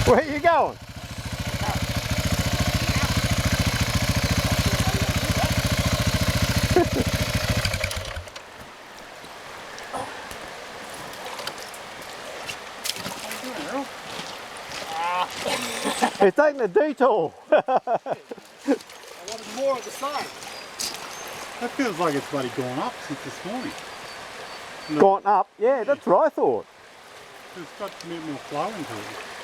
Where are you going? He's taking a detour. I wanted more of the side. That feels like it's bloody gone up since this morning. Gone up? Yeah, that's what I thought. It's got a bit more flow into it.